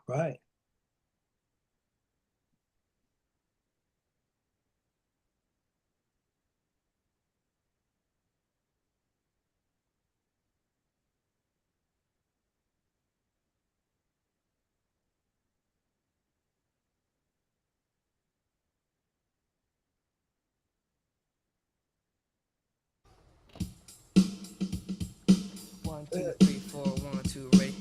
Right. One, two, three, four, one, two, ready.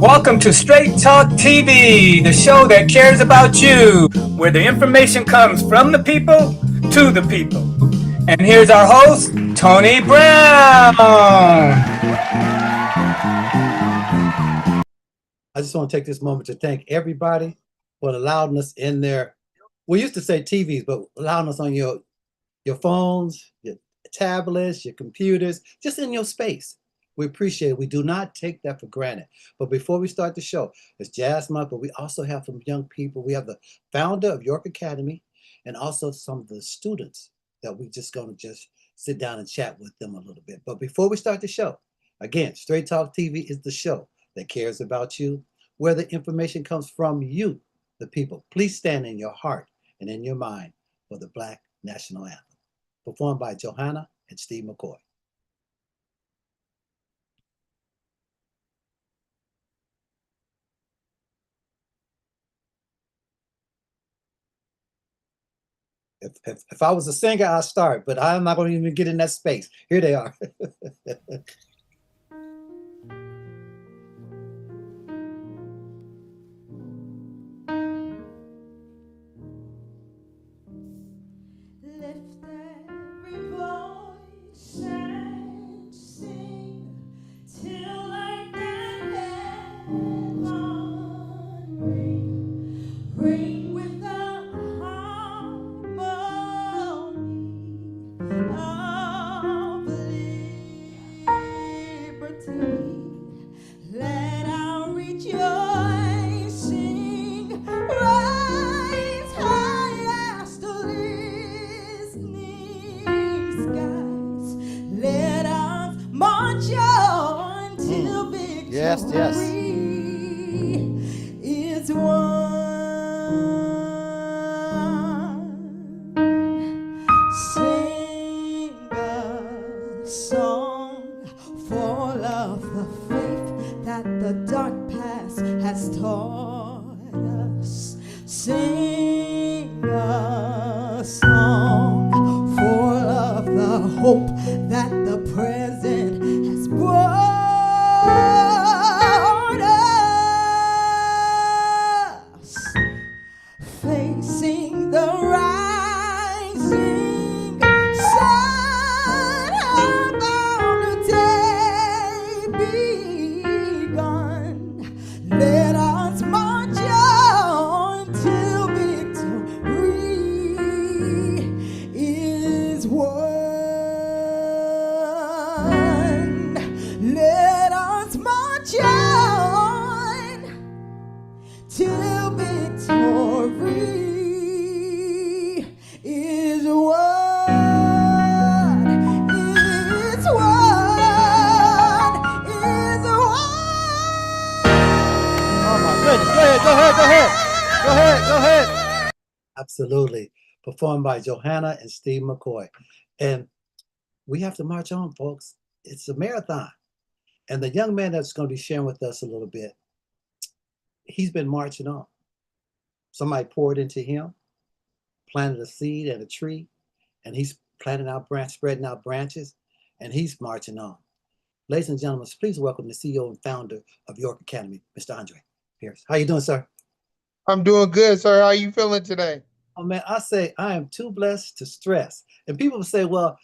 Welcome to Straight Talk TV, the show that cares about you, where the information comes from the people to the people. And here's our host, Tony Brown. I just want to take this moment to thank everybody for allowing us in there. We used to say TVs, but allowing us on your phones, your tablets, your computers, just in your space. We appreciate it. We do not take that for granted. But before we start the show, it's Jazz Month, but we also have some young people. We have the founder of York Academy and also some of the students that we just going to just sit down and chat with them a little bit. But before we start the show, again, Straight Talk TV is the show that cares about you, where the information comes from you, the people. Please stand in your heart and in your mind for the Black National Anthem, performed by Johanna and Steve McCoy. If I was a singer, I'd start, but I'm not going to even get in that space. Here they are. Lift every voice and sing till like that heaven ring, ring with the harmony of liberty. Let our rejoicing rise high as the listening skies. Let us march on till victory Yes, yes. is won. Sing a song full of the faith that the dark past has taught us. Sing a song full of the hope that the present has brought us. Facing the rising sun, on a day begun. Let us march on till victory is won. Let us march on till victory is won, is won, is won. Oh my goodness. Go ahead, go ahead, go ahead. Go ahead, go ahead. Absolutely. Performed by Johanna and Steve McCoy. And we have to march on, folks. It's a marathon. And the young man that's going to be sharing with us a little bit, he's been marching on. Somebody poured into him, planted a seed and a tree, and he's planting out spreading out branches, and he's marching on. Ladies and gentlemen, please welcome the CEO and founder of York Academy, Mr. Andre Pierce. How you doing, sir? I'm doing good, sir. How you feeling today? Oh man, I say I am too blessed to stress. And people will say, well,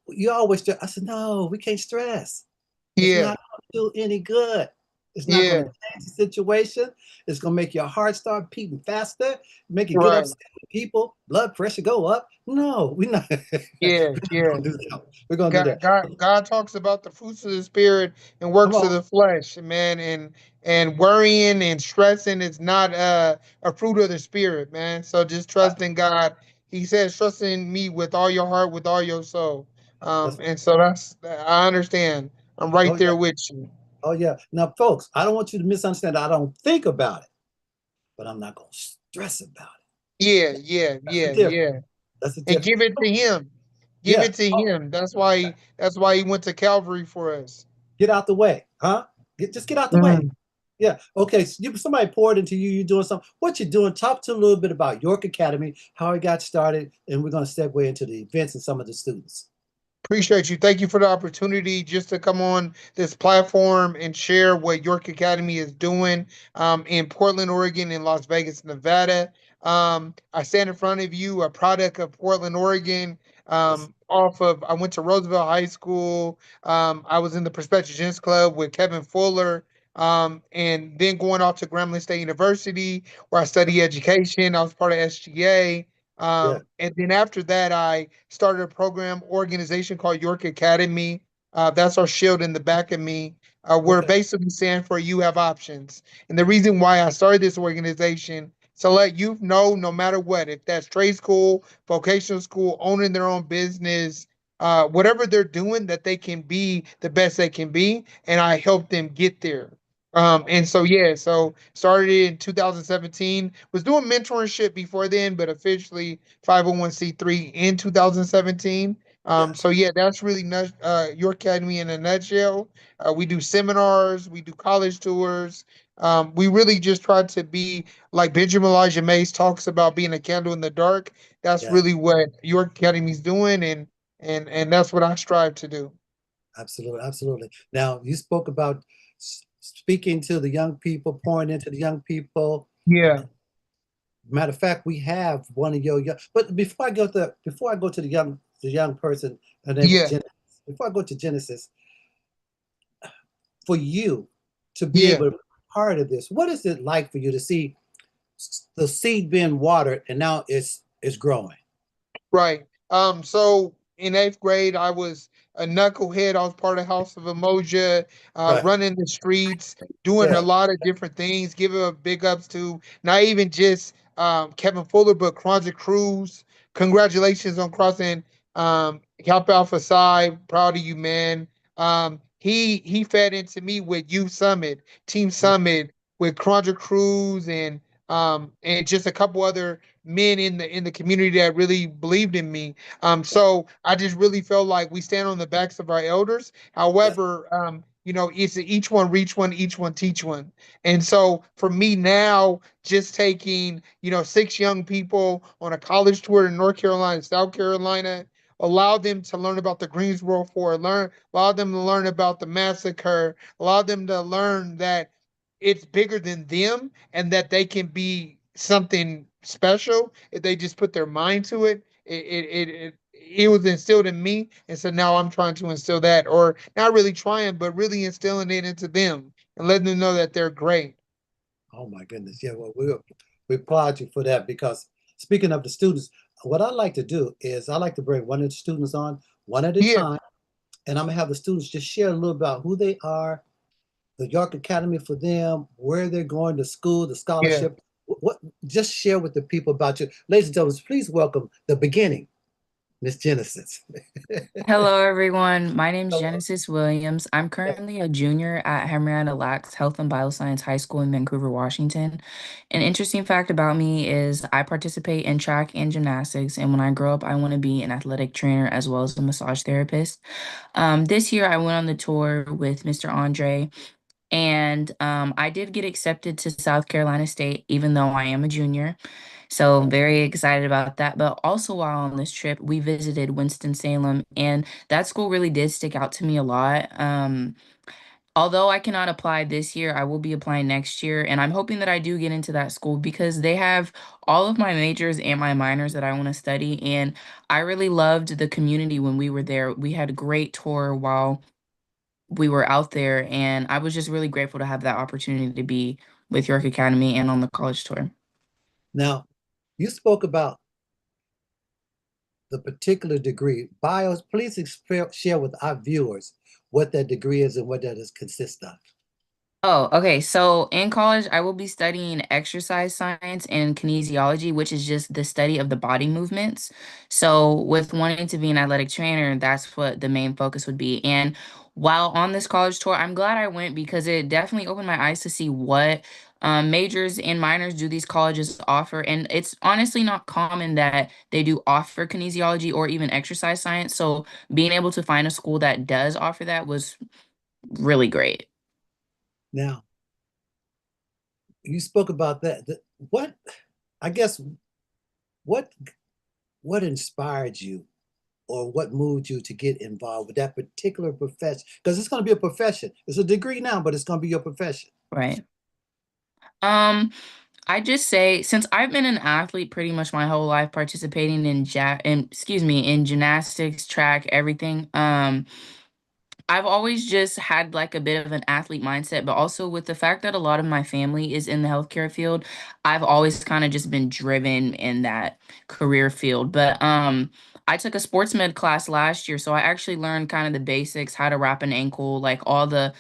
you always stress. I said, no, we can't stress. It's Yeah, not going to do any good. It's not going to yeah, change the situation. It's going to make your heart start beating faster, make you get right. upset with people, blood pressure go up. No, we're not. We're Yeah, not yeah. going to do that. We're going to do God, that. God, God talks about the fruits of the spirit and Come works of on. the flesh, man, and worrying and stressing is not a fruit of the spirit, man. So just I- trust in God. He says, trust in me with all your heart, with all your soul. That's And so I understand. I'm right oh yeah. there with you. Oh yeah. Now, folks, I don't want you to misunderstand. I don't think about it, but I'm not gonna stress about it. Yeah, yeah, That's the yeah, difference. yeah. That's the And difference. give it to him. Give Yeah. it to Oh, him. That's why he went to Calvary for us. get out the way, huh? Just get out the way. Mhm. Yeah. Okay. So somebody poured into you. You're doing something. What you're doing? Talk to a little bit about York Academy, how it got started, and we're going to segue into the events and some of the students. Appreciate you. Thank you for the opportunity just to come on this platform and share what York Academy is doing in Portland, Oregon, and Las Vegas, Nevada. I stand in front of you, a product of Portland, Oregon. Yes. I went to Roosevelt High School. I was in the Perspective Gents Club with Kevin Fuller. And then going off to Grambling State University, where I study education. I was part of SGA. Yeah. And then after that, I started a program organization called York Academy. That's our shield in the back of me. We're Okay. basically saying for you have options. And the reason why I started this organization is to let youth know no matter what, if that's trade school, vocational school, owning their own business, whatever they're doing, that they can be the best they can be. And I help them get there. And so yeah, so started in 2017. Was doing mentorship before then, but officially 501(c)(3) in 2017. Yeah. So yeah, that's really your academy in a nutshell. We do seminars, we do college tours. We really just try to be like Benjamin Elijah Mays talks about being a candle in the dark. That's Yeah. really what your academy's doing, and that's what I strive to do. Absolutely. Absolutely. Now, you spoke about speaking to the young people, pouring into the young people. Yeah, Matter of fact, we have one of your young. But before I go to the young person, her name is yeah, Genesis. Before I go to Genesis, for you to be yeah. able to be part of this, what is it like for you to see the seed being watered and now it's growing? Right. So in eighth grade, I was a knucklehead. I was part of House of Emoja, Right. running the streets, doing a Yeah. lot of different things. Giving a big ups to not even just Kevin Fuller, but Quanza Cruz. Congratulations on crossing Kappa Alpha Psi. Proud of you, man. He fed into me with Youth Summit, Team Yeah. Summit, with Quanza Cruz and just a couple other men in the community that really believed in me. Yeah. So I just really felt like we stand on the backs of our elders. Yeah. However, it's each one reach one, each one teach one. And so for me now, just taking, six young people on a college tour in North Carolina, South Carolina, allow them to learn about the Greensboro Four, allow them to learn about the massacre, allow them to learn that it's bigger than them and that they can be something special if they just put their mind to it. It was instilled in me, and so now I'm trying to instill that, or not really trying, but really instilling it into them and letting them know that they're great. Oh my goodness. Yeah. Well, we applaud you for that because speaking of the students, what I like to do is I like to bring one of the students on one at a Yeah, time, and I'm gonna have the students just share a little about who they are, the York Academy for them, where they're going to school, the yeah. scholarship. What just share with the people about you. Ladies and gentlemen, please welcome the beginning, Miss Genesis. Hello, everyone. My name is Hello. Genesis Williams. I'm Yeah, currently a junior at Henrietta Lacks Health and Bioscience High School in Vancouver, Washington. An interesting fact about me is I participate in track and gymnastics, and when I grow up, I want to be an athletic trainer as well as a massage therapist. This year, I went on the tour with Mr. Andre, and I did get accepted to South Carolina State, even though I am a junior. So right. very excited about that. But also while on this trip, we visited Winston-Salem, and that school really did stick out to me a lot. Although I cannot apply this year, I will be applying next year, and I'm hoping that I do get into that school because they have all of my majors and my minors that I want to study. And I really loved the community when we were there. We had a great tour while we were out there, and I was just really grateful to have that opportunity to be with York Academy and on the college tour. Now, you spoke about the particular degree. Bios, please share with our viewers what that degree is and what that is consist of. Oh, okay. So in college, I will be studying exercise science and kinesiology, which is just the study of the body movements. So with wanting to be an athletic trainer, that's what the main focus would be. And while on this college tour, I'm glad I went because it definitely opened my eyes to see what majors and minors do these colleges offer. And it's honestly not common that they do offer kinesiology or even exercise science. So being able to find a school that does offer that was really great. Now, you spoke about that. What, I guess, what what inspired you or what moved you to get involved with that particular profession? Because it's going to be a profession. It's a degree now, but it's going to be your profession. Right. Um, I just say since I've been an athlete pretty much my whole life, participating in in gymnastics, track, everything. I've always just had like a bit of an athlete mindset, but also with the fact that a lot of my family is in the healthcare field, I've always kind of just been driven in that career field. But I took a sports med class last year, so I actually learned kind of the basics, how to wrap an ankle, like all the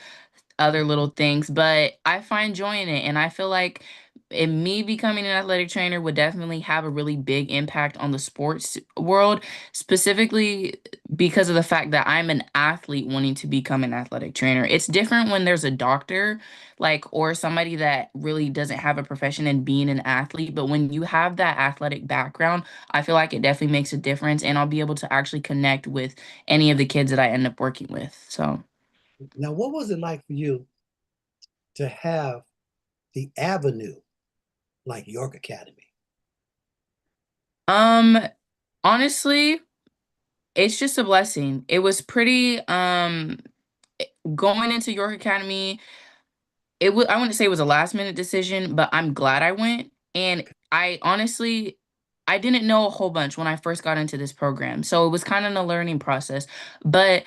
other little things, but I find joy in it. And I feel like me becoming an athletic trainer would definitely have a really big impact on the sports world, specifically because of the fact that I'm an athlete wanting to become an athletic trainer. It's different when there's a doctor, like, or somebody that really doesn't have a profession and being an athlete. But when you have that athletic background, I feel like it definitely makes a difference. And I'll be able to actually connect with any of the kids that I end up working with. So, Now, what was it like for you to have the avenue like York Academy? um, honestly, it's just a blessing. It was pretty going into York Academy, I wouldn't say it was a last minute decision, but I'm glad I went. And I honestly, I didn't know a whole bunch when I first got into this program. So it was kind of a learning process. But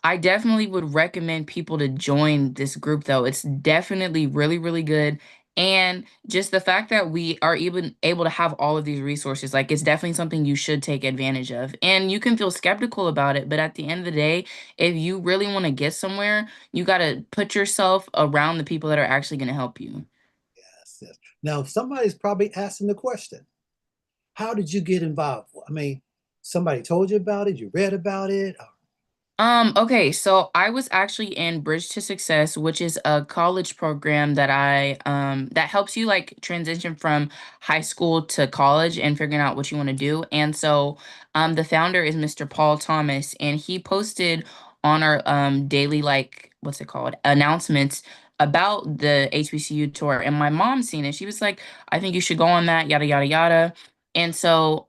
I definitely would recommend people to join this group though. It's definitely really, really good. And just the fact that we are even able to have all of these resources, like it's definitely something you should take advantage of. And you can feel skeptical about it, but at the end of the day, if you really want to get somewhere, you got to put yourself around the people that are actually going to help you. Yes, yes. Now, somebody's probably asking the question, how did you get involved? I mean, somebody told you about it, you read about it. Okay, so I was actually in Bridge to Success, which is a college program that that helps you like transition from high school to college and figuring out what you want to do. And so the founder is Mr. Paul Thomas, and he posted on our daily like what's it called? Announcements about the HBCU tour. And my mom seen it. She was like, I think you should go on that, yada yada yada. And so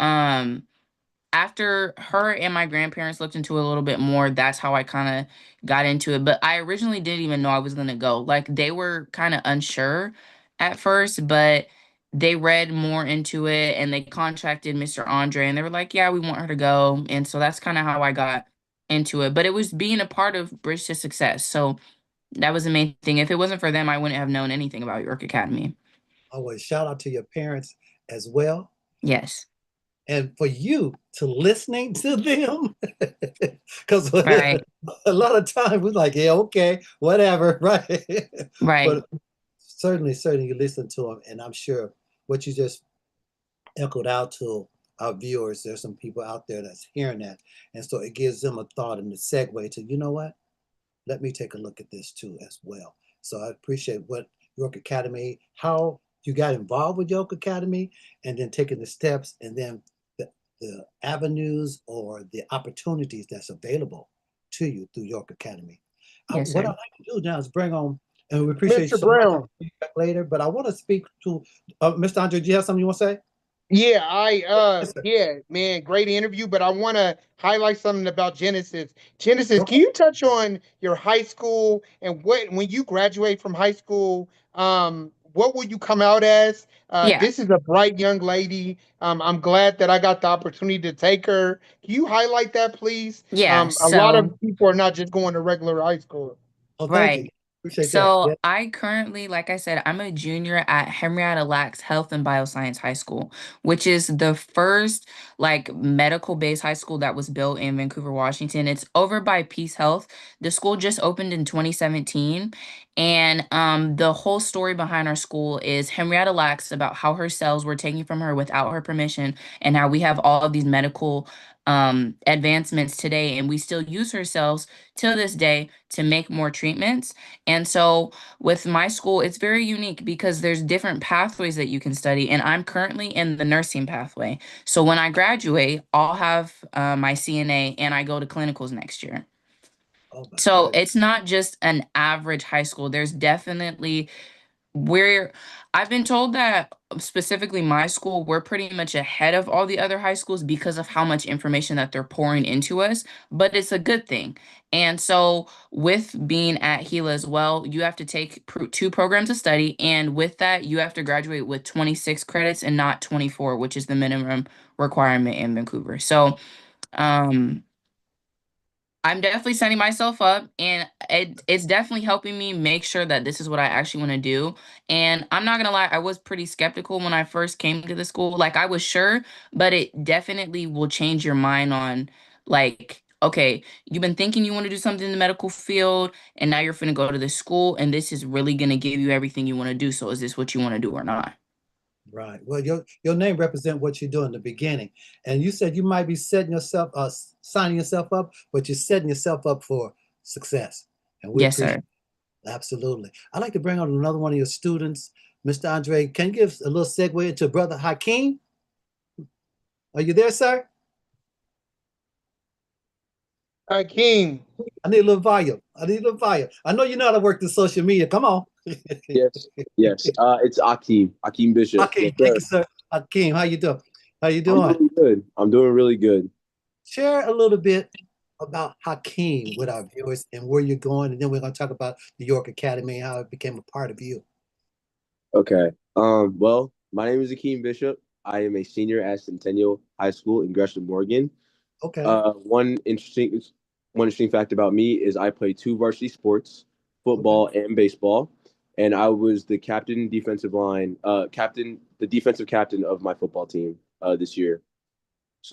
after her and my grandparents looked into it a little bit more, that's how I kind of got into it. But I originally didn't even know I was gonna go. Like they were kind of unsure at first, but they read more into it and they contacted Mr. Andre and they were like, "Yeah, we want her to go." And so that's kind of how I got into it. But it was being a part of Bridge to Success. So that was the main thing. If it wasn't for them, I wouldn't have known anything about York Academy. Always shout out to your parents as well. Yes. And for you to listening to them, because Right. a lot of times we're like, yeah, okay, whatever, right? Right. But certainly you listen to them, and I'm sure what you just echoed out to our viewers, there's some people out there that's hearing that, and so it gives them a thought and a segue to, you know what? Let me take a look at this too as well. So I appreciate what York Academy, how you got involved with York Academy, and then taking the steps, and then the avenues or the opportunities that's available to you through York Academy. Yes, What I'd sir. like to do now is bring on, and we appreciate you Mr. so much. Brown. Back later, but I want to speak to Mr. Andre. Do you have something you want to say? Yeah, Yes, sir. yeah, man, great interview, but I want to highlight something about Genesis. Genesis, can Okay. you touch on your high school and what when you graduate from high school, what will you come out as? Yeah. This is a bright young lady. I'm glad that I got the opportunity to take her. Can you highlight that, please? Yeah. A lot of So people are not just going to regular high school. Oh, thank you. right. Appreciate that. So Yeah. I currently, like I said, I'm a junior at Henrietta Lacks Health and Bioscience High School, which is the first like medical based high school that was built in Vancouver, Washington. It's over by Peace Health. The school just opened in 2017. And the whole story behind our school is Henrietta Lacks about how her cells were taken from her without her permission and how we have all of these medical advancements today and we still use her cells till this day to make more treatments. And so with my school, it's very unique because there's different pathways that you can study. And I'm currently in the nursing pathway. So when I graduate, I'll have my CNA and I go to clinicals next year. Oh my So goodness. it's not just an average high school. There's definitely we're I've been told that specifically my school, we're pretty much ahead of all the other high schools because of how much information that they're pouring into us, but it's a good thing. And so with being at Gila as well, you have to take two programs of study, and with that, you have to graduate with 26 credits and not 24, which is the minimum requirement in Vancouver. So, um I'm definitely setting myself up, and it's definitely helping me make sure that this is what I actually want to do. And I'm not gonna lie, I was pretty skeptical when I first came to the school. Like I was sure, but it definitely will change your mind on like, okay, you've been thinking you want to do something in the medical field, and now you're finna go to this school, and this is really gonna give you everything you want to do. So is this what you want to do or not? Right. Well, your name represent what you do in the beginning, and you said you might be setting yourself, signing yourself up, but you're setting yourself up for success, and we Yes, appreciate sir. absolutely. I'd like to bring on another one of your students, Mr. Andre. Can you give a little segue into Brother Hakeem? Are you there, sir? Hakeem. I need a little volume. I need a little volume. I know you know how to work the social media. Come on. Yes, yes. It's Akeem Bishop. Hakeem, Yes, thank sir. you, sir. Hakeem, how you doing? How you I'm doing? doing good. I'm doing really good. Share a little bit about Hakeem with our viewers and where you're going, and then we're going to talk about the York Academy and how it became a part of you. Okay. Well, my name is Akeem Bishop. I am a senior at Centennial High School in Gresham, Oregon. Okay. Uh, one interesting one interesting fact about me is I play two varsity sports, Okay. football and baseball, and I was the the defensive captain of my football team this year.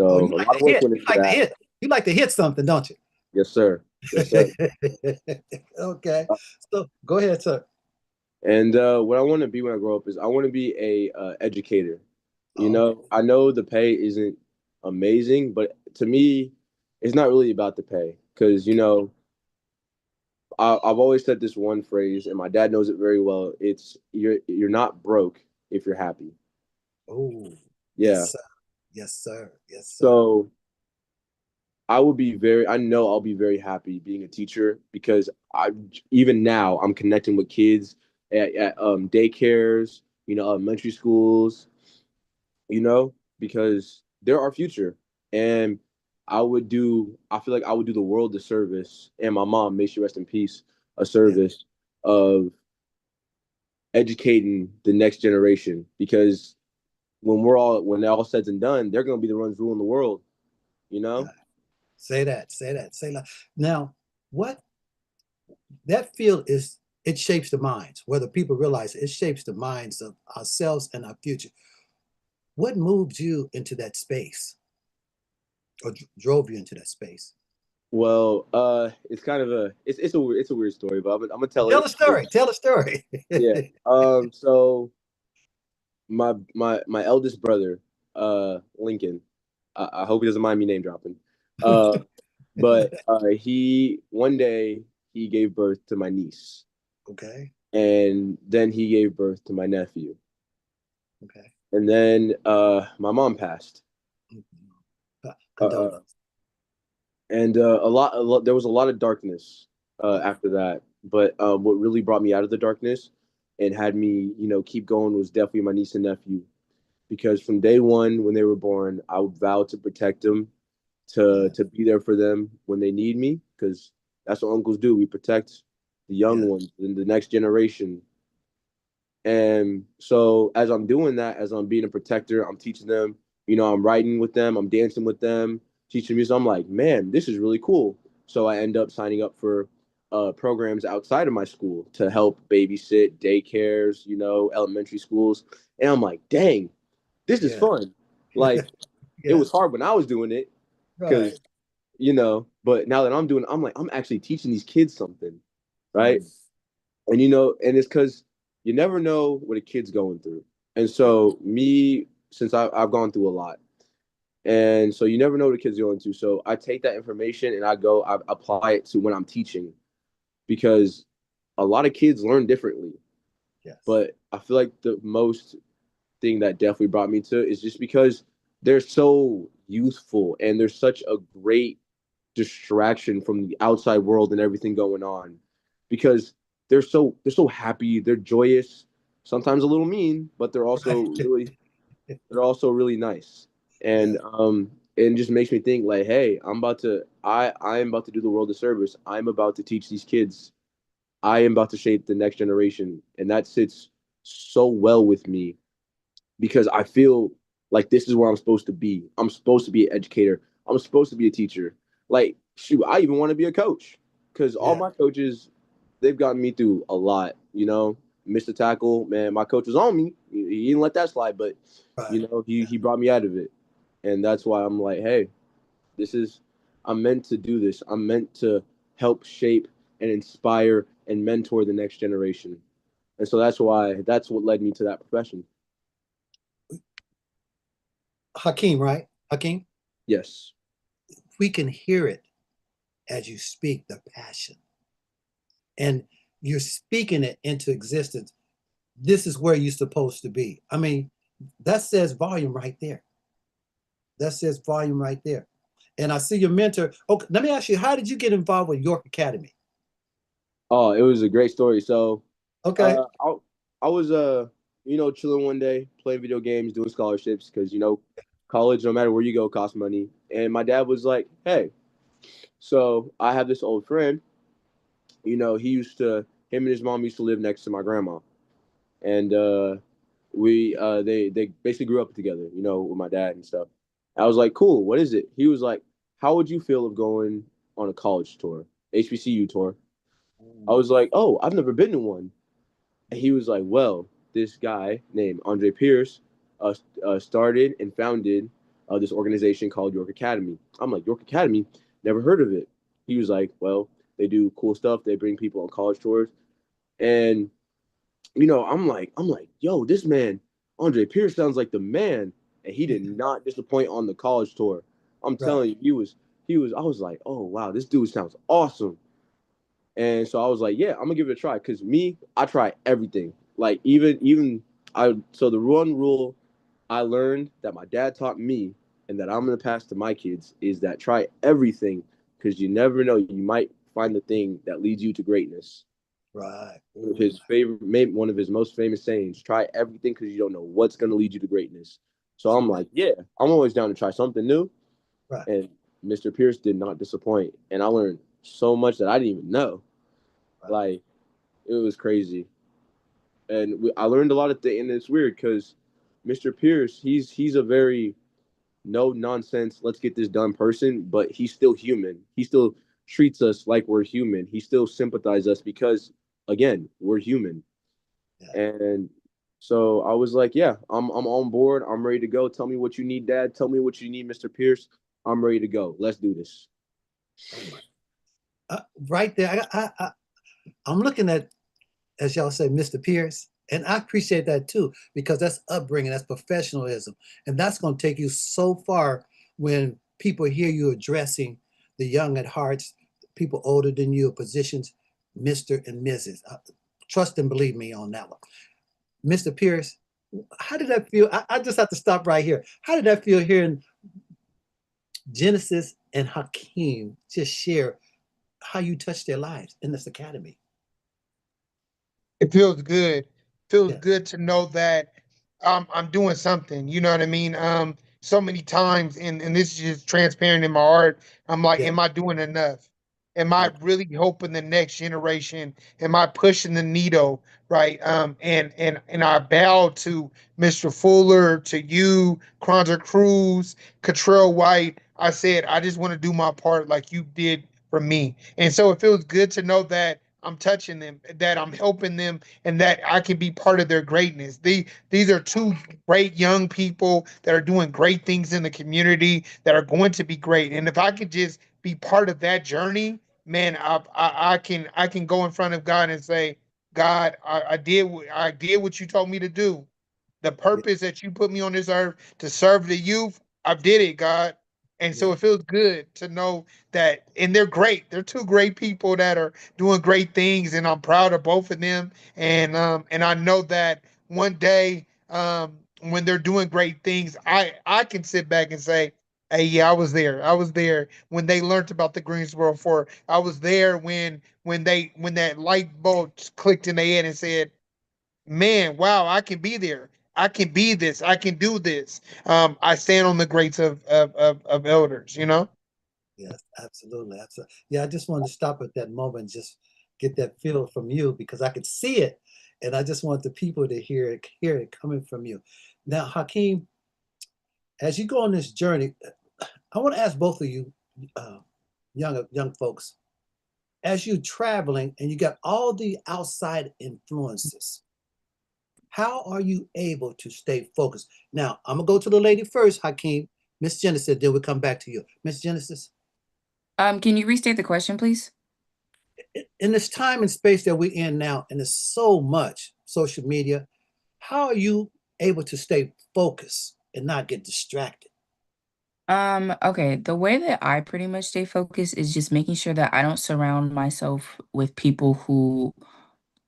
Oh, So you a like lot to of work hit. went You into like to that. hit. You like to hit something, don't you? Yes, sir. Yes, sir. Okay. So go ahead, sir. And what I want to be when I grow up is I want to be a educator. You Oh, know, I know the pay isn't amazing, but to me, it's not really about the pay because I've always said this one phrase, and my dad knows it very well. It's you're not broke if you're happy. oh, yes, Yeah. sir. Yes, sir. Yes, sir. So I know I'll be very happy being a teacher because even now, I'm connecting with kids at daycares, elementary schools, because they're our future. And I feel like I would do the world a service, and my mom, may she rest in peace, a Yeah, service of educating the next generation because when all said's and done, they're going to be the ones ruling the world, you yeah. know? Say that. Say that. Say that. Now, what that field is, it shapes the minds. Whether people realize it shapes the minds of ourselves and our future. What moved you into that space, or drove you into that space? Well, it's kind of it's a weird story, but I'm gonna tell Tell it. the story. Tell the story. Yeah. So my eldest brother, Lincoln, I hope he doesn't mind me name dropping. Uh, but he one day he gave birth to my niece, Okay. and then he gave birth to my nephew, Okay. and then my mom passed. Uh, uh, Condolence. and there was a lot of darkness Oh, after that. But what really brought me out of the darkness and had me, keep going was definitely my niece and nephew. Because from day one, when they were born, I vowed to protect them, to yeah. be there for them when they need me. Because that's what uncles do. We protect the young Yeah. ones and the next generation. And so as I'm doing that, as I'm being a protector, I'm teaching them, I'm writing with them, I'm dancing with them, teaching music. I'm like, man, this is really cool. So I end up signing up for programs outside of my school to help babysit daycares, elementary schools. And I'm like, dang, this is Yeah. fun. Like, it Yeah. was hard when I was doing it Right. because, but now that I'm doing it, I'm like, I'm actually teaching these kids something, right? Mm. And it's because you never know what a kid's going through. And so, me, since I've gone through a lot, and so you never know what a kid's going through. So, I take that information and I apply it to when I'm teaching because a lot of kids learn differently. Yes. But I feel like the most thing that definitely brought me to it is just because they're so youthful and they're such a great distraction from the outside world and everything going on because they're so happy, they're joyous, sometimes a little mean, but Right. they're also really nice. Yeah. And it just makes me think like, hey, I'm about to do the world a service. I'm about to teach these kids. I am about to shape the next generation. And that sits so well with me because I feel like this is where I'm supposed to be. I'm supposed to be an educator. I'm supposed to be a teacher. Like, shoot, I even want to be a coach because all Yeah. my coaches, they've gotten me through a lot. Mr. Tackle, man, my coach was on me. He didn't let that slide, but Right. he brought me out of it, and that's why I'm like, hey, this is I'm meant to do this. I'm meant to help shape and inspire and mentor the next generation, and so that's what led me to that profession. Hakeem, right? Hakeem, Yes. we can hear it as you speak, the passion. And you're speaking it into existence. This is where you're supposed to be. I mean, that says volume right there. That says volume right there. And I see your mentor. Okay, let me ask you, how did you get involved with York Academy? Oh, it was a great story. So, Okay. I was chilling one day, playing video games, doing scholarships because college, no matter where you go, costs money. And my dad was like, "Hey, so I have this old friend. Him and his mom used to live next to my grandma, and they basically grew up together, with my dad and stuff. I was like, cool. What is it? He was like, how would you feel of going on a college tour, HBCU tour? I was like, oh, I've never been to one. And he was like, well, this guy named Andre Pierce started and founded this organization called York Academy. I'm like, York Academy? Never heard of it. He was like, well, they do cool stuff. They bring people on college tours. And, I'm like, yo, this man, Andre Pierce sounds like the man. And he did not disappoint on the college tour. I'm Right. telling you, I was like, oh, wow, this dude sounds awesome. And so I was like, yeah, I'm gonna give it a try. Cause me, I try everything. Like even so the one rule I learned that my dad taught me and that I'm gonna pass to my kids is that try everything because you never know. You might find the thing that leads you to greatness. Right. Ooh, His favorite, maybe one of his most famous sayings: "Try everything because you don't know what's gonna lead you to greatness." So I'm like, yeah, I'm always down to try something new. right. And Mr. Pierce did not disappoint, and I learned so much that I didn't even know. Right. Like it was crazy, and I learned a lot of things. And it's weird because Mr. Pierce, he's a very no nonsense, let's get this done person, but he's still human. He still treats us like we're human. He still sympathizes us because again, we're human. Yeah. And so I was like, yeah, I'm on board. I'm ready to go. Tell me what you need, Dad. Tell me what you need, Mr. Pierce. I'm ready to go. Let's do this. Oh my. Right there. I'm looking at, as y'all say, Mr. Pierce. And I appreciate that too, because that's upbringing, that's professionalism. And that's going to take you so far when people hear you addressing the young at hearts, people older than you, positions, Mr. and Mrs. Trust and believe me on that one. Mr. Pierce, how did that feel? I just have to stop right here. How did that feel hearing Genesis and Hakeem just share how you touched their lives in this academy? It feels good. Feels Yeah, good to know that I'm doing something. You know what I mean? So many times, and this is just transparent in my heart. I'm like, yeah. am I doing enough? Am I Okay. really helping the next generation? Am I pushing the needle? Right. And I bow to Mr. Fuller, to you, Cronzer Cruz, Cottrell White. I said, I just want to do my part like you did for me. And so it feels good to know that I'm touching them, that I'm helping them, and that I can be part of their greatness. These are two great young people that are doing great things in the community that are going to be great. And if I could just be part of that journey, man, I can go in front of God and say, God, I did what you told me to do. The Yeah, purpose that you put me on this earth to serve the youth, I did it, God. And so yeah, it feels good to know that, and they're great. They're two great people that are doing great things, and I'm proud of both of them. And I know that one day, when they're doing great things, I can sit back and say, hey, yeah, I was there. I was there when they learned about the Greensboro Four. I was there when that light bulb clicked in their head and said, man, wow, I can be there. I can be this. I can do this. I stand on the greats of elders, you know? yes, absolutely, absolutely. Yeah, I just wanted to stop at that moment and just get that feel from you because I could see it, and I just want the people to hear it coming from you. Now, Hakeem, as you go on this journey, I want to ask both of you, uh, young folks, as you traveling and you got all the outside influences, how are you able to stay focused? Now, I'm gonna go to the lady first, Hakeem. Miss Genesis, then we'll come back to you. Miss Genesis, Can you restate the question, please? in this time and space that we're in now, and there's so much social media, how are you able to stay focused and not get distracted? Okay, the way that I pretty much stay focused is just making sure that I don't surround myself with people who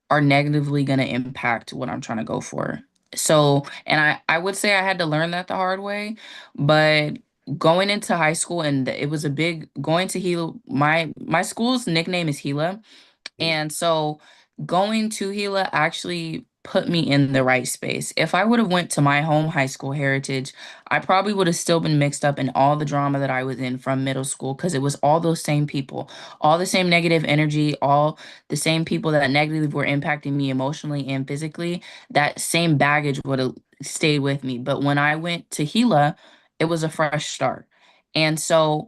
are negatively going to impact what I'm trying to go for. So, and I would say I had to learn that the hard way, but going into high school and it was a big going to Gila. My school's nickname is Gila, You and so going to Gila actually put me in the right space. If I would have went to my home high school Heritage, I probably would have still been mixed up in all the drama that I was in from middle school because it was all those same people, all the same negative energy, all the same people that negatively were impacting me emotionally and physically. That same baggage would have stayed with me. But when I went to Gila, it was a fresh start. And so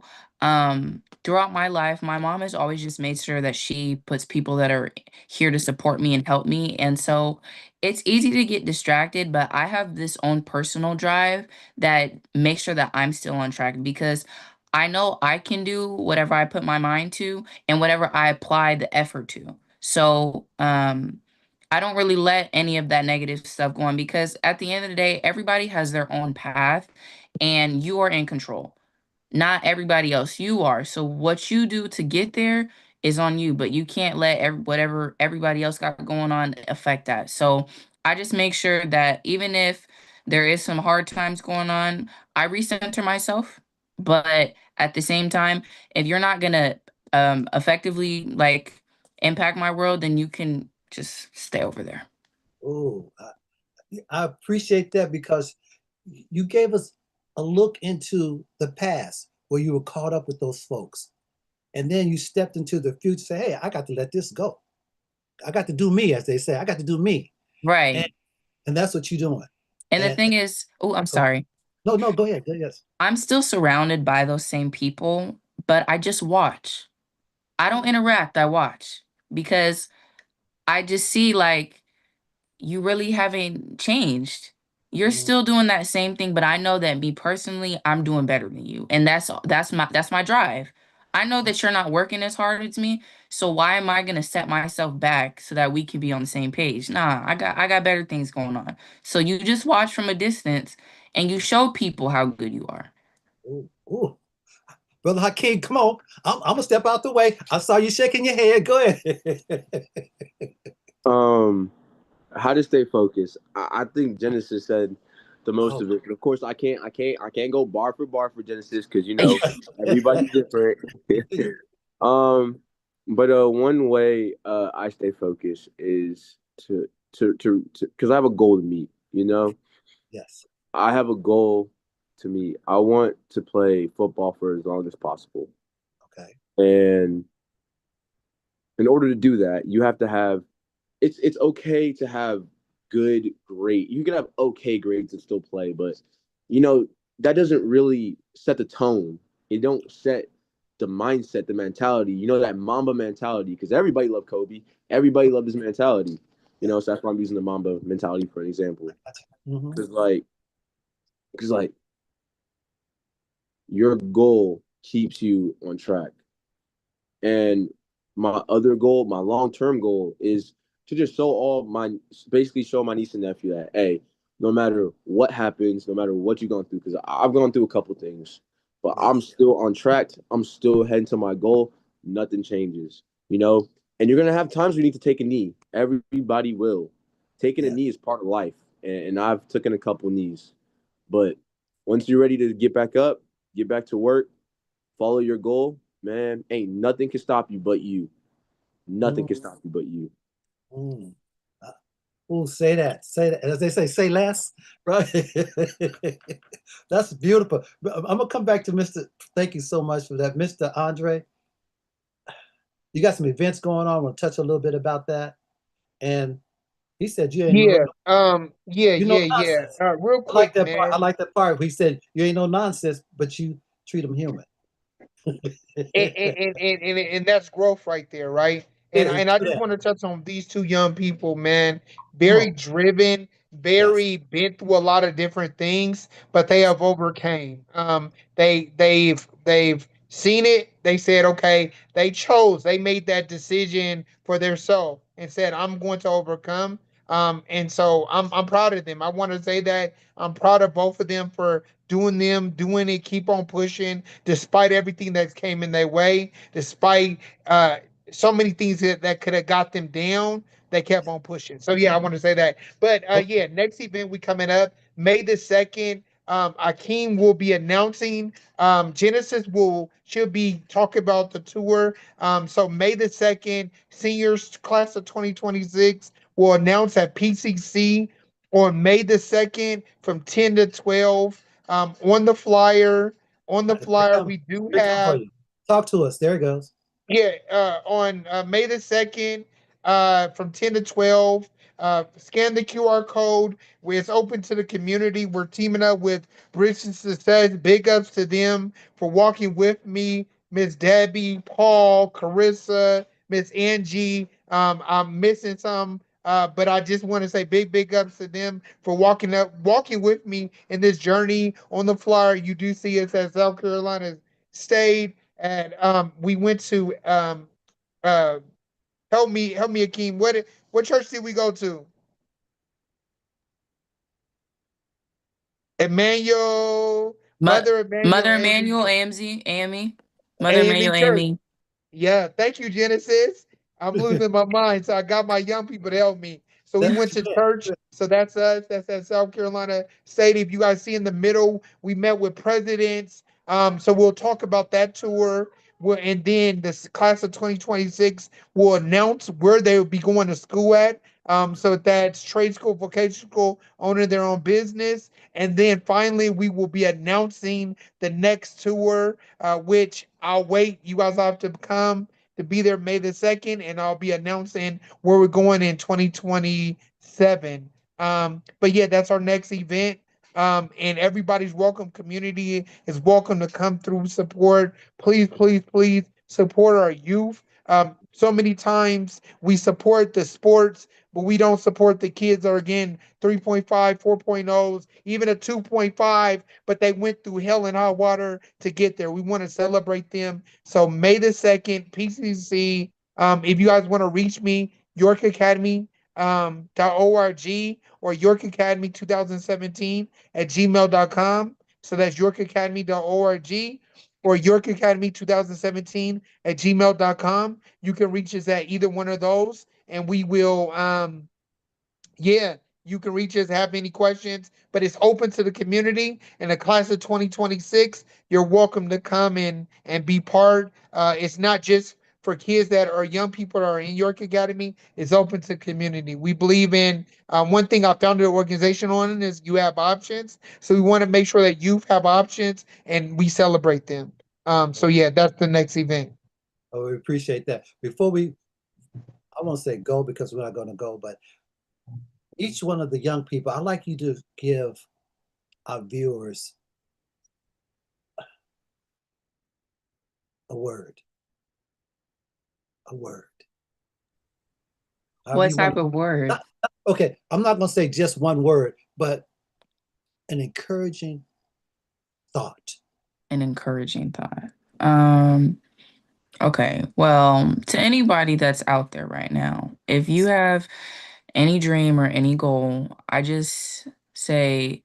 throughout my life, my mom has always just made sure that she puts people that are here to support me and help me. And so it's easy to get distracted, but I have this own personal drive that makes sure that I'm still on track because I know I can do whatever I put my mind to and whatever I apply the effort to. So, I don't really let any of that negative stuff go on because at the end of the day, everybody has their own path and you are in control, not everybody else. You are. So what you do to get there is on you, but you can't let whatever everybody else got going on affect that. So I just make sure that even if there is some hard times going on, I recenter myself. But at the same time, if you're not gonna effectively like impact my world, then you can just stay over there. Oh, I appreciate that because you gave us a look into the past where you were caught up with those folks. And then you stepped into the future, say, hey, I got to let this go. I got to do me, as they say. I got to do me. And, Right. and that's what you're doing. And the And thing is, oh, I'm oh, sorry. no, no, go ahead. Yes. I'm still surrounded by those same people, but I just watch. I don't interact, I watch because I just see like you really haven't changed. You're Mhm. still doing that same thing, but I know that me personally, I'm doing better than you. And that's my drive. I know that you're not working as hard as me, so why am I going to set myself back so that we can be on the same page? Nah, I got better things going on. So you just watch from a distance and you show people how good you are. Ooh, ooh. Brother Hakeem, come on. I'm going to step out the way. I saw you shaking your head. Go ahead. Um, how to stay focused? I think Genesis said the most Oh, of it. Of course, I can't go bar for Genesis because everybody's different. um, but one way I stay focused is to because I have a goal to meet. yes. I have a goal to meet. I want to play football for as long as possible, Okay. and in order to do that, you have to have it's okay to have good grade. You can have okay grades and still play, but you know that doesn't really set the tone. It don't set the mindset, the mentality, you know, that Mamba mentality, because everybody loved Kobe. Everybody loved his mentality. You know, so that's why I'm using the Mamba mentality for an example. Mhm. Because like your goal keeps you on track. And my other goal, my long term goal, is to just basically show my niece and nephew that, hey, no matter what happens, no matter what you're going through, because I've gone through a couple things, but I'm still on track. I'm still heading to my goal. Nothing changes, you know. And you're gonna have times where you need to take a knee. Everybody will. Taking a Yeah. knee is part of life, and I've taken a couple knees. But once you're ready to get back up, get back to work, follow your goal, man, ain't nothing can stop you but you. Nothing Mm, can stop you but you. mm. Uh, Oh, say that. Say that. As they say less, right? That's beautiful. I'm gonna come back to Mr. Thank you so much for that, Mr. Andre. You got some events going on. We'll touch a little bit about that. And he said you ain't Yeah. you know Yeah. nonsense. Real I like quick, that part. I man. like that part. He said you ain't no nonsense, but you treat them human. And that's growth right there, right? It's And I true just that. want to touch on these two young people, man. Come Very on. driven, Yes. very been through a lot of different things, but they have overcame. They've seen it. They said, okay, they chose. They made that decision for their soul and said, I'm going to overcome. And so I'm proud of them. I want to say that I'm proud of both of them, doing it, keep on pushing despite everything that came in their way, despite uh, so many things that could have got them down. They kept on pushing. So yeah, I want to say that. But Oh, yeah, next event we coming up May the 2nd. Akeem will be announcing. Genesis she'll be talking about the tour. So May the 2nd, seniors class of 2026 will announce at PCC on May the 2nd from 10 to 12. On the flyer, here it come. we do Here it come for have, you. Talk to us. There it goes. yeah, on May the 2nd, from 10 to 12. Scan the QR code where it's open to the community. We're teaming up with Bridge and Success. Big ups to them for walking with me. Miss Debbie, Paul, Carissa, Miss Angie. I'm missing some, but I just want to say big ups to them for walking with me in this journey. On the flyer, you do see us at South Carolina State, and we went to uh help me Akeem. What church did we go to? Emmanuel, Mo- Mother Emmanuel Mother AME Emmanuel, AMZ, AME, Mother AME Emmanuel, Church. AME. Yeah, thank you, Genesis. I'm losing my mind, so I got my young people to help me. So we went That's to church. So that's us. That's at South Carolina State. If you guys see in the middle, we met with presidents. So we'll talk about that tour. And then the class of 2026 will announce where they will be going to school at. So that's trade school, vocational school, owning their own business. And then finally, we will be announcing the next tour, which I'll wait. You guys have to come to be there May the 2nd, and I'll be announcing where we're going in 2027. But yeah, that's our next event. And everybody's welcome. Community is welcome to come through, support. Please support our youth. So many times we support the sports, but we don't support the kids that are again 3.5, 4.0s, even a 2.5, but they went through hell and high water to get there. We want to celebrate them. So May the 2nd, PCC. If you guys want to reach me, York Academy .org or York Academy 2017 at gmail.com. So that's yorkacademy.org or York Academy 2017 at gmail.com. You can reach us at either one of those, and we will yeah, you can reach us, have any questions, but it's open to the community. In the class of 2026, you're welcome to come in and be part. It's not just for kids that are young people that are in York Academy, it's open to community. We believe in one thing I founded an organization on is you have options. So we want to make sure that youth have options and we celebrate them. So yeah, that's the next event. Oh, we appreciate that. I won't say go because we're not going to go, but each one of the young people, I'd like you to give our viewers A word. A word. However What you type want of word? okay, I'm not going to say just one word, but an encouraging thought. An encouraging thought. Um, okay. Well, to anybody that's out there right now, if you have any dream or any goal, I just say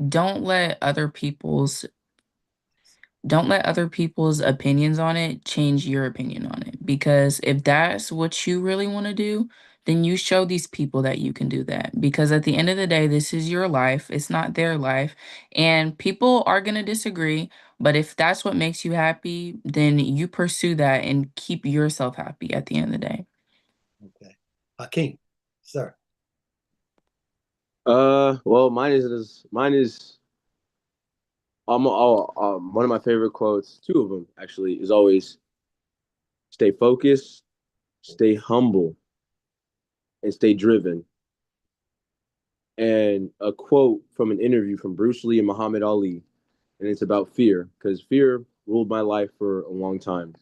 don't let other people's don't let other people's opinions on it change your opinion on it. Because if that's what you really want to do, then you show these people that you can do that. Because at the end of the day, this is your life, it's not their life. And people are going to disagree. But if that's what makes you happy, then you pursue that and keep yourself happy at the end of the day. Okay. Hakeem, sir. Well, mine is one of my favorite quotes. Two of them actually is always stay focused, stay humble, and stay driven. And a quote from an interview from Bruce Lee and Muhammad Ali, and it's about fear because fear ruled my life for a long time.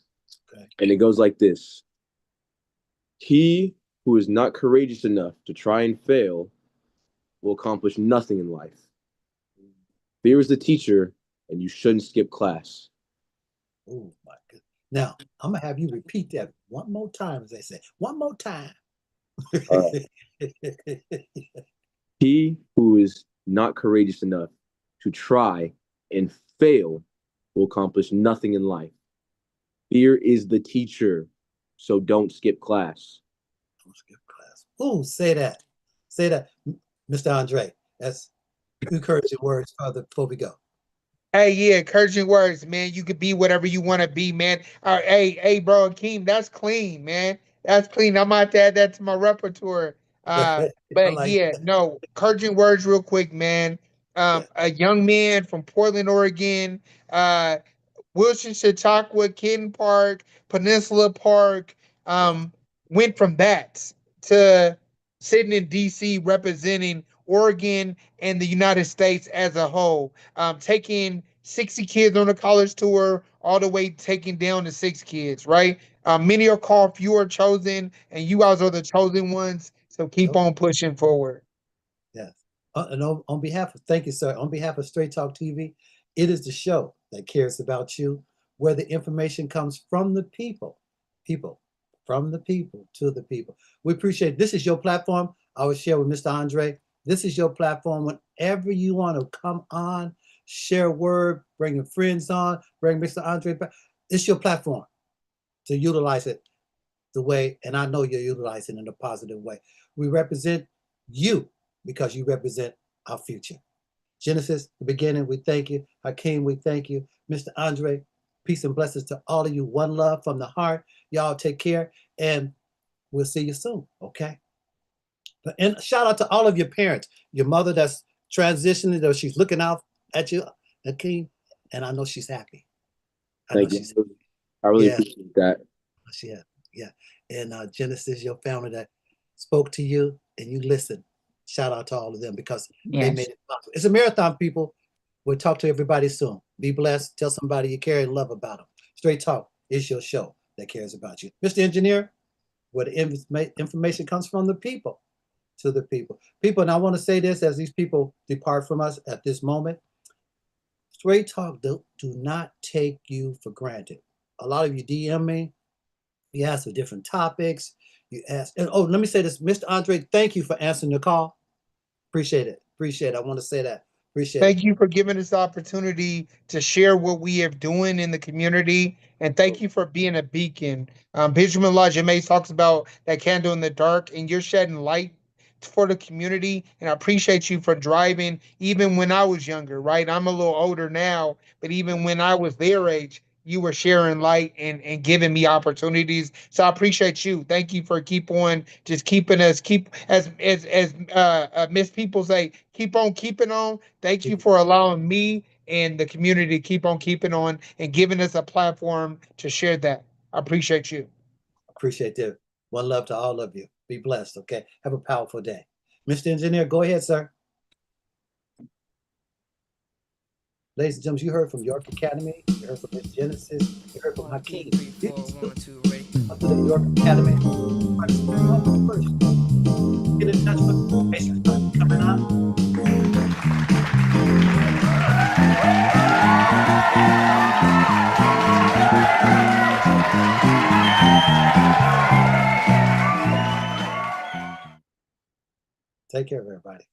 Okay. And it goes like this: He who is not courageous enough to try and fail will accomplish nothing in life. Fear is the teacher, and you shouldn't skip class. Oh my goodness. Now, I'm gonna have you repeat that one more time, as they say. One more time. Uh, he who is not courageous enough to try and fail will accomplish nothing in life. Fear is the teacher, so don't skip class. Don't skip class. Oh, say that. Say that, Mr. Andre. That's encouraging words further before we go. Hey, yeah, encouraging words, man. You could be whatever you want to be, man. Hey, bro, Akeem, that's clean, man. That's clean. I might add that to my repertoire. I But like yeah, that. no, encouraging words, real quick, man. Yeah, A young man from Portland, Oregon. Uh, Wilson Chautauqua, Ken Park, Peninsula Park, yeah. um, went from that to sitting in DC representing Oregon and the United States as a whole, taking 60 kids on a college tour, all the way taking down to 6 kids, right? Many are called, few are chosen, and you guys are the chosen ones. So keep Oh, on pushing forward. yes. And on behalf of, thank you, sir. On behalf of Straight Talk TV, it is the show that cares about you, where the information comes from the people, from the people to the people. We appreciate it. This is your platform. I will share with Mr. Andre. This is your platform. Whenever you want to come on, share a word, bring your friends on, bring Mr. Andre back. It's your platform to utilize it the way, and I know you're utilizing it in a positive way. We represent you because you represent our future. Genesis, the beginning, we thank you. Hakeem, we thank you. Mr. Andre, peace and blessings to all of you. One love from the heart. Y'all take care, and we'll see you soon, okay? And shout out to all of your parents, your mother that's transitioning, though she's looking out at you, Hakeem, and I know she's happy. I know Thank she's, you. I really yeah, appreciate that. yeah, yeah. And Genesis, your family that spoke to you and you listened. Shout out to all of them because they made Yes. it possible. It's a marathon, people. We'll talk to everybody soon. Be blessed. Tell somebody you care and love about them. Straight Talk is your show that cares about you. Mr. Engineer, where the information comes from the people to the people. People, and I want to say this as these people depart from us at this moment. Straight Talk do not take you for granted. A lot of you DM me. You ask for different topics. You ask, and oh, let me say this, Mr. Andre, thank you for answering the call. Appreciate it. Appreciate it. I want to say that. Appreciate it. Thank you for giving us the opportunity to share what we are doing in the community. And thank you for being a beacon. Benjamin Elijah Mays talks about that candle in the dark, and you're shedding light for the community. And I appreciate you for driving, even when I was younger, right? I'm a little older now, but even when I was their age, you were sharing light and giving me opportunities. So I appreciate you. Thank you for keep on just keeping us keep as Miss People say, keep on keeping on. Thank you Keep it. for allowing me and the community to keep on keeping on and giving us a platform to share that. I appreciate you. Appreciate it. One love to all of you. Be blessed. Okay. Have a powerful day. Mr. Engineer, go ahead, sir. Ladies and gentlemen, you heard from York Academy, you heard from Miss Genesis, you heard from Hakeem. These students up to the York Academy. First, get in touch with information coming up. Take care of everybody.